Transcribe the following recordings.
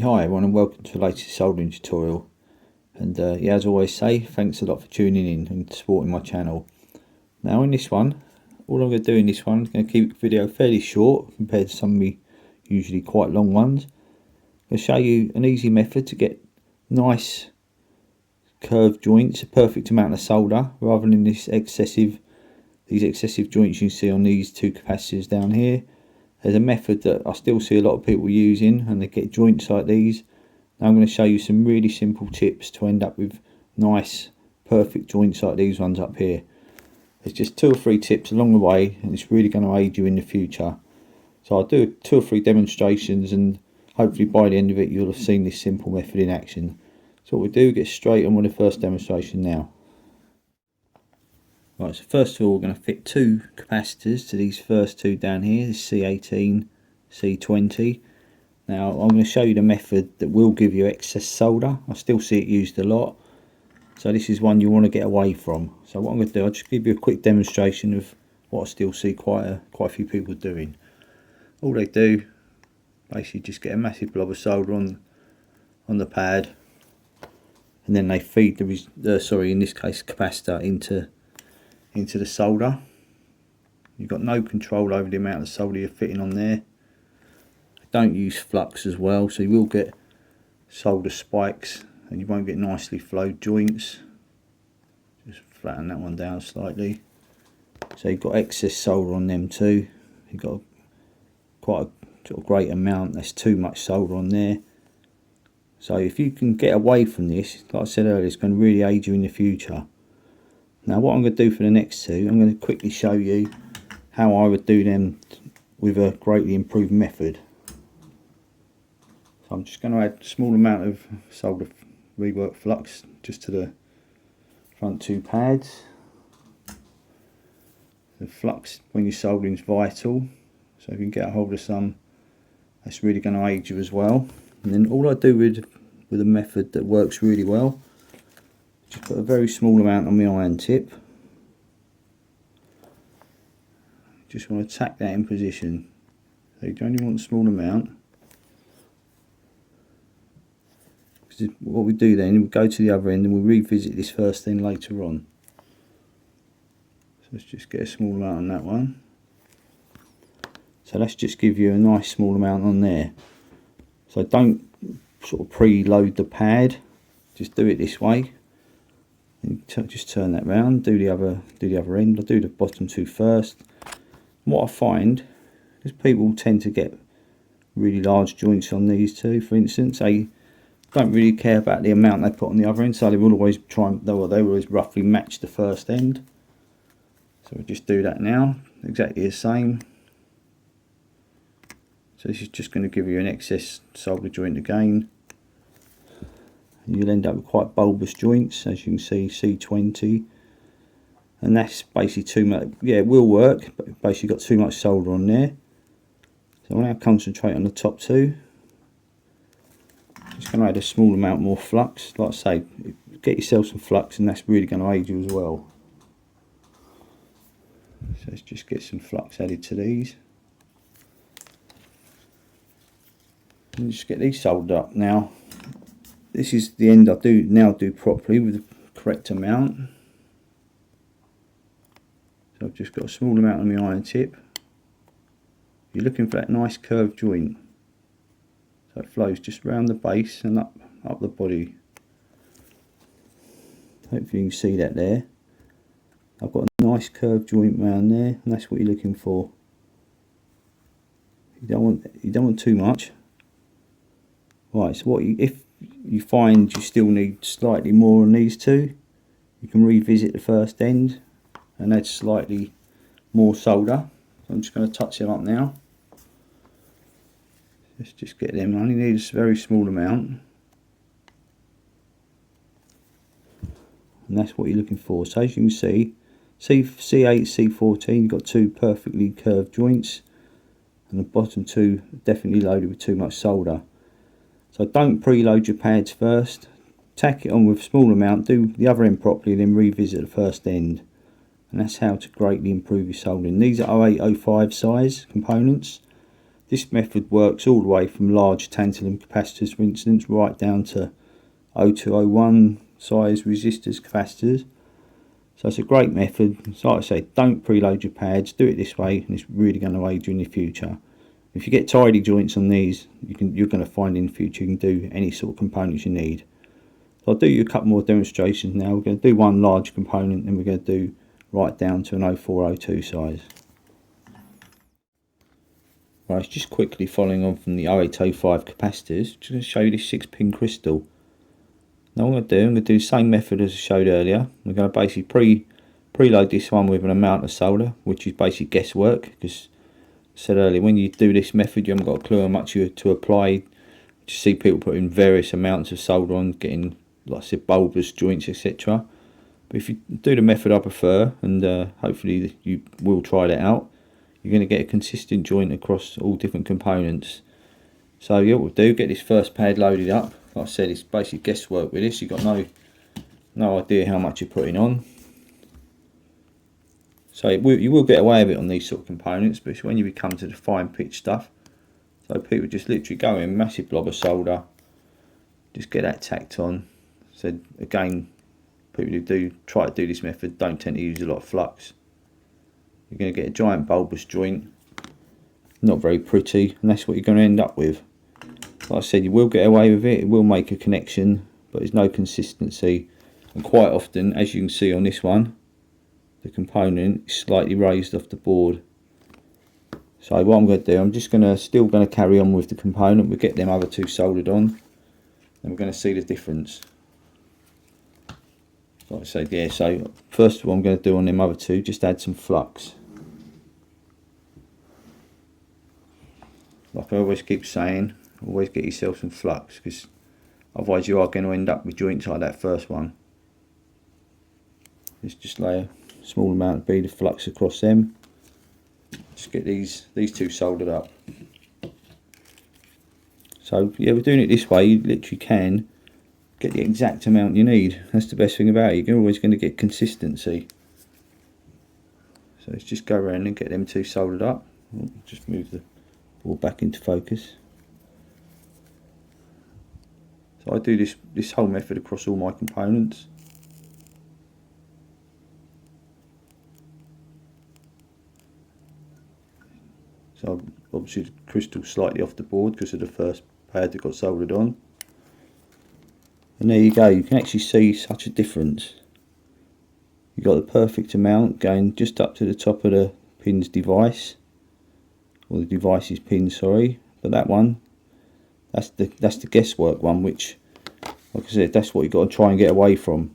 Hi everyone, and welcome to the latest soldering tutorial. And yeah, as I always say, thanks a lot for tuning in and supporting my channel. Now in this one, all I'm going to do in this one, I'm going to keep the video fairly short compared to some of my usually quite long ones. I'm going to show you an easy method to get nice curved joints, a perfect amount of solder, rather than these excessive joints you see on these two capacitors down here. There's a method that I still see a lot of people using, and they get joints like these. Now I'm going to show you some really simple tips to end up with nice perfect joints like these ones up here. There's just 2 or 3 tips along the way, and it's really going to aid you in the future. So I'll do 2 or 3 demonstrations, and hopefully by the end of it you'll have seen this simple method in action. So what we do, get straight on with the first demonstration now. Right, so first of all we're going to fit 2 capacitors to these first 2 down here, this C18, C20. Now I'm going to show you the method that will give you excess solder. I still see it used a lot, so this is one you want to get away from. So what I'm going to do, I'll just give you a quick demonstration of what I still see quite a few people doing. All they do, basically just get a massive blob of solder on the pad, and then they feed in this case capacitor into the solder. You've got no control over the amount of solder you're fitting on there. Don't use flux as well, so you will get solder spikes and you won't get nicely flowed joints. Just flatten that one down slightly. So you've got excess solder on them too. You've got quite a sort of great amount. There's too much solder on there. So if you can get away from this, like I said earlier, it's going to really aid you in the future. Now what I'm going to do for the next 2, I'm going to quickly show you how I would do them with a greatly improved method. So I'm just going to add a small amount of solder rework flux just to the front 2 pads. The flux when you're soldering is vital, so if you can get a hold of some, that's really going to aid you as well. And then all I do with a method that works really well, just put a very small amount on the iron tip. Just want to tack that in position. So you only want a small amount. Because what we do then, we'll go to the other end and we'll revisit this first end later on. So let's just get a small amount on that one. So let's just give you a nice small amount on there. So don't sort of preload the pad. Just do it this way. Just turn that round, do the other end. I'll do the bottom 2 first. And what I find is people tend to get really large joints on these 2. For instance, they don't really care about the amount they put on the other end, so they will always they will always roughly match the first end. So we'll just do that now, exactly the same. So this is just going to give you an excess solder joint again. You'll end up with quite bulbous joints, as you can see, C20, and that's basically too much. Yeah, it will work, but basically got too much solder on there. So I'm going to concentrate on the top 2. Just going to add a small amount more flux. Like I say, get yourself some flux, and that's really going to aid you as well. So let's just get some flux added to these. And just get these soldered up now. This is the end I do properly with the correct amount. So I've just got a small amount on the iron tip. You're looking for that nice curved joint. So it flows just round the base and up the body. Hopefully you can see that there. I've got a nice curved joint round there, and that's what you're looking for. You don't want too much. Right, so if you find you still need slightly more on these 2, you can revisit the first end and add slightly more solder. So I'm just going to touch them up now. Let's just get them. I only need a very small amount, and that's what you're looking for. So as you can see, C8, C14, you've got 2 perfectly curved joints, and the bottom 2 definitely loaded with too much solder. So don't preload your pads first, tack it on with a small amount, do the other end properly, then revisit the first end. And that's how to greatly improve your soldering. These are 0805 size components, This method works all the way from large tantalum capacitors, for instance, right down to 0201 size resistors, capacitors. So it's a great method. So like I say, don't preload your pads, do it this way, and it's really going to aid you in the future. If you get tidy joints on these, you're going to find in the future you can do any sort of components you need. So I'll do you a couple more demonstrations now. We're going to do one large component, and we're going to do right down to an 0402 size. Right, it's just quickly following on from the 0805 capacitors, just going to show you this 6-pin crystal. Now what I'm going to do the same method as I showed earlier. We're going to basically preload this one with an amount of solder, which is basically guesswork, because I said earlier, when you do this method you haven't got a clue how much you to apply. You see people putting various amounts of solder on, getting, like I said, bulbous joints, etc. But if you do the method I prefer, and hopefully you will try that out, you're going to get a consistent joint across all different components. So yeah, what we'll do, get this first pad loaded up. Like I said, it's basically guesswork with this. You've got no idea how much you're putting on. So you will get away with it on these sort of components, but it's when you come to the fine pitch stuff. So people just literally go in, massive blob of solder, just get that tacked on. So again, people who do try to do this method don't tend to use a lot of flux. You're going to get a giant bulbous joint, not very pretty, and that's what you're going to end up with. Like I said, you will get away with it, it will make a connection, but there's no consistency, and quite often, as you can see on this one, the component is slightly raised off the board. So what I'm going to do, I'm just still going to carry on with the component. We'll get them other two soldered on, and we're going to see the difference. Like I said, yeah, so first of all I'm going to do on them other two, just add some flux. Like I always keep saying, always get yourself some flux, because otherwise you are going to end up with joints like that first one. Just lay a small amount of bead of flux across them. Just get these two soldered up. So yeah, we're doing it this way. You literally can get the exact amount you need. That's the best thing about it. You're always going to get consistency. So let's just go around and get them two soldered up. Just move the board back into focus. So I do this whole method across all my components. So obviously the crystal slightly off the board because of the first pad that got soldered on. And there you go, you can actually see such a difference. You've got the perfect amount going just up to the top of the pin's device, or the device's pin, sorry. But that one, that's the guesswork one, which, like I said, that's what you've got to try and get away from.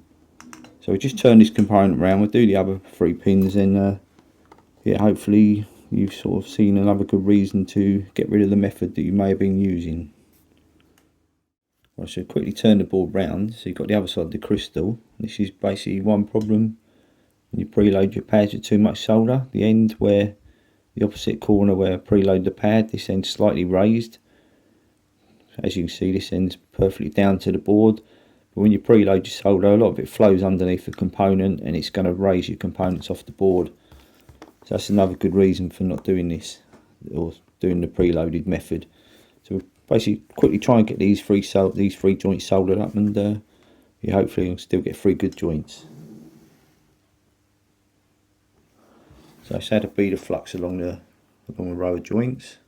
So we just turn this component around, we'll do the other 3 pins, and yeah, hopefully you've sort of seen another good reason to get rid of the method that you may have been using. Right, so quickly turn the board round, so you've got the other side of the crystal. This is basically one problem when you preload your pads with too much solder. The end where, the opposite corner where I preload the pad, this end's slightly raised. As you can see, this end's perfectly down to the board. But when you preload your solder, a lot of it flows underneath the component and it's going to raise your components off the board. So that's another good reason for not doing this, or doing the preloaded method. So we'll basically quickly try and get these three joints soldered up, and you hopefully will still get 3 good joints. So let's add a bead of flux along the row of joints.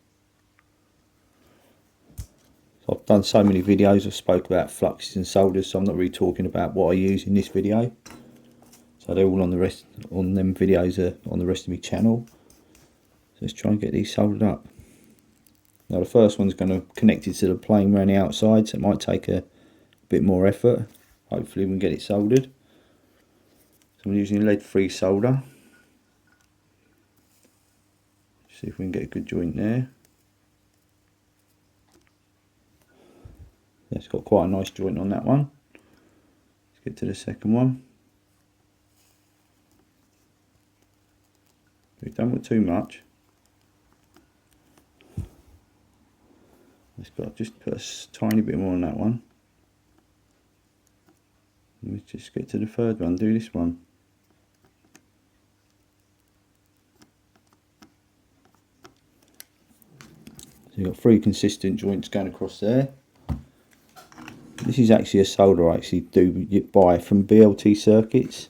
So I've done so many videos, I've spoke about fluxes and solders, so I'm not really talking about what I use in this video. So they're all on them videos are on the rest of my channel. So let's try and get these soldered up. Now the first one's going to connect it to the plane around the outside, so it might take a bit more effort. Hopefully we can get it soldered. So I'm using lead-free solder. See if we can get a good joint there. It's got quite a nice joint on that one. Let's get to the second one. We don't want too much. Let's just put a tiny bit more on that one. Let's just get to the third one, do this one. So you've got 3 consistent joints going across there. This is actually a solder I actually do buy from BLT Circuits,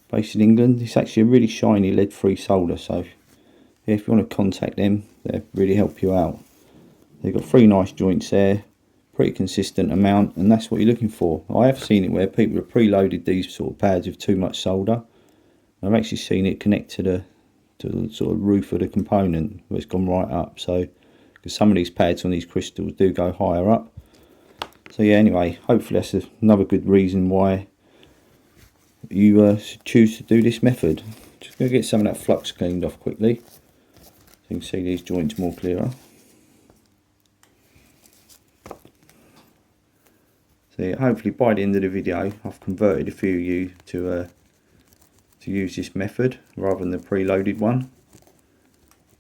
based in England. It's actually a really shiny lead-free solder, so yeah, if you want to contact them, they'll really help you out. They've got 3 nice joints there, pretty consistent amount, and that's what you're looking for. I have seen it where people have preloaded these sort of pads with too much solder. I've actually seen it connect to the sort of roof of the component where it's gone right up. So, because some of these pads on these crystals do go higher up. So yeah, anyway, hopefully that's another good reason why you should choose to do this method. Just going to get some of that flux cleaned off quickly, so you can see these joints more clearer. So yeah, hopefully by the end of the video I've converted a few of you to use this method rather than the preloaded one.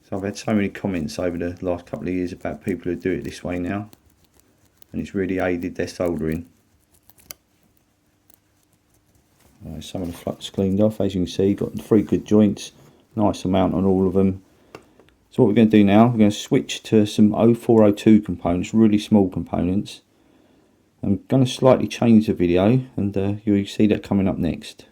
So I've had so many comments over the last couple of years about people who do it this way now, and it's really aided their soldering. Right, some of the flux cleaned off, as you can see, got 3 good joints, nice amount on all of them. So what we're going to do now, we're going to switch to some 0402 components, really small components. I'm going to slightly change the video, and you'll see that coming up next.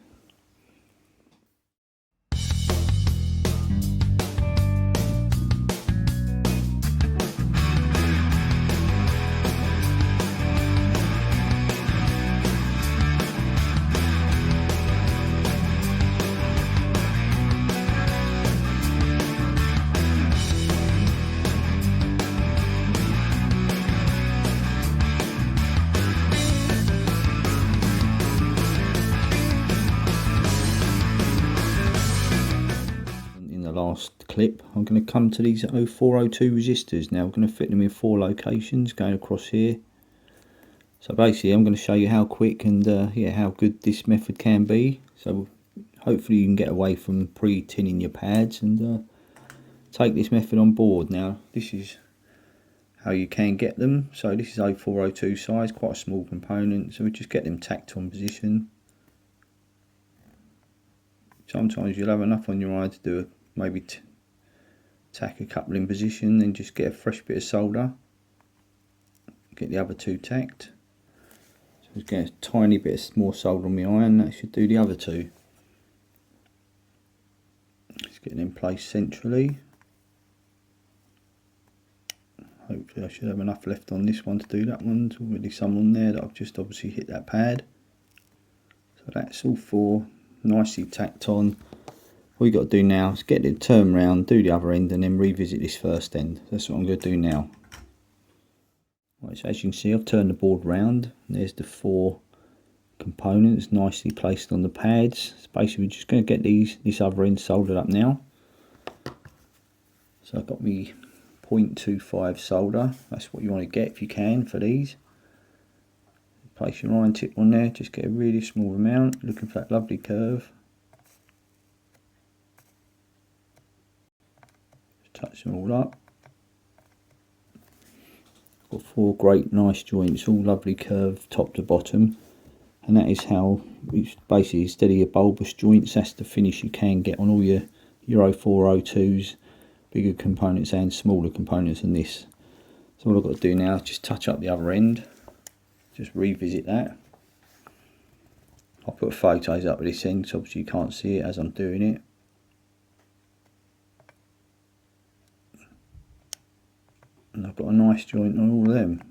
Last clip, I'm going to come to these 0402 resistors. Now we're going to fit them in 4 locations going across here. So basically I'm going to show you how quick and yeah, how good this method can be. So hopefully you can get away from pre-tinning your pads and take this method on board. Now this is how you can get them. So this is 0402 size, quite a small component, so we just get them tacked on position. Sometimes you'll have enough on your eye to do maybe tack a couple in position, then just get a fresh bit of solder, get the other 2 tacked. So just get a tiny bit more solder on my iron, that should do the other 2. Just getting in place centrally. Hopefully I should have enough left on this one to do that one. There's already some on there that I've just obviously hit that pad. So that's all 4 nicely tacked on. All you got to do now is get it turned round, do the other end, and then revisit this first end. That's what I'm going to do now. Right, so as you can see, I've turned the board round. There's the 4 components nicely placed on the pads. So basically, we're just going to get this other end soldered up now. So I've got me 0.25 solder. That's what you want to get if you can for these. Place your iron tip on there. Just get a really small amount, looking for that lovely curve. Touch them all up. Got 4 great nice joints, all lovely curved top to bottom, and that is how it's basically, instead of your bulbous joints, that's the finish you can get on all your 0402s, bigger components and smaller components than this. So what I've got to do now is just touch up the other end, just revisit that. I'll put photos up of this end so obviously you can't see it as I'm doing it. And I've got a nice joint on all of them.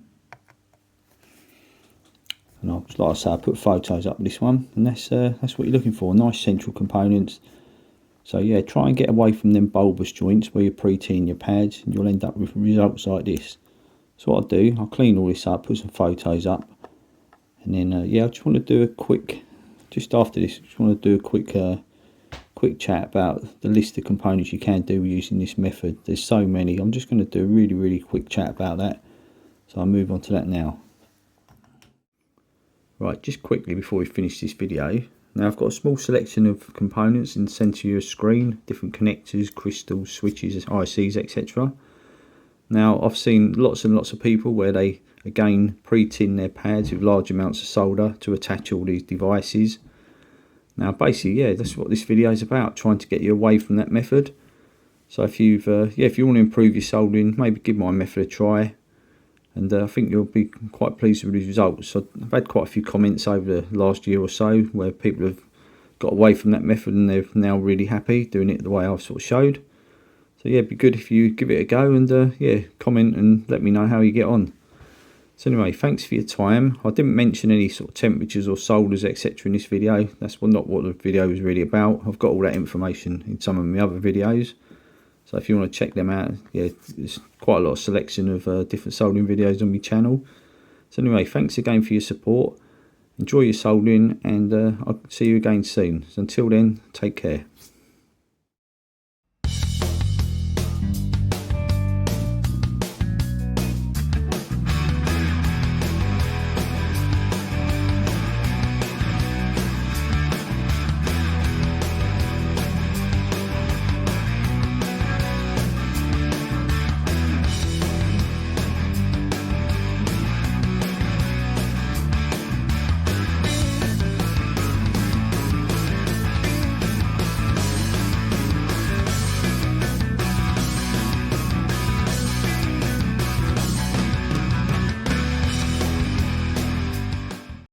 And like I say, I put photos up of this one, and that's what you're looking for, nice central components. So yeah, try and get away from them bulbous joints where you're pre-tinning your pads, and you'll end up with results like this. So what I'll do, I'll clean all this up, put some photos up, and then yeah, I just want to do a quick, just after this, I just want to do a quick chat about the list of components you can do using this method. There's so many. I'm just going to do a really quick chat about that, so I'll move on to that now. Right, just quickly before we finish this video, now I've got a small selection of components in the centre of your screen, different connectors, crystals, switches, ICs, etc. Now I've seen lots and lots of people where they again pre-tin their pads with large amounts of solder to attach all these devices. Now basically, yeah, that's what this video is about, trying to get you away from that method. So if you've if you want to improve your soldering, maybe give my method a try, and I think you'll be quite pleased with the results. So I've had quite a few comments over the last year or so where people have got away from that method and they're now really happy doing it the way I've sort of showed. So yeah, it'd be good if you give it a go, and yeah, comment and let me know how you get on. So anyway, thanks for your time. I didn't mention any sort of temperatures or solders, etc. in this video. That's not what the video was really about. I've got all that information in some of my other videos. So if you want to check them out, yeah, there's quite a lot of selection of different soldering videos on my channel. So anyway, thanks again for your support. Enjoy your soldering, and I'll see you again soon. So until then, take care.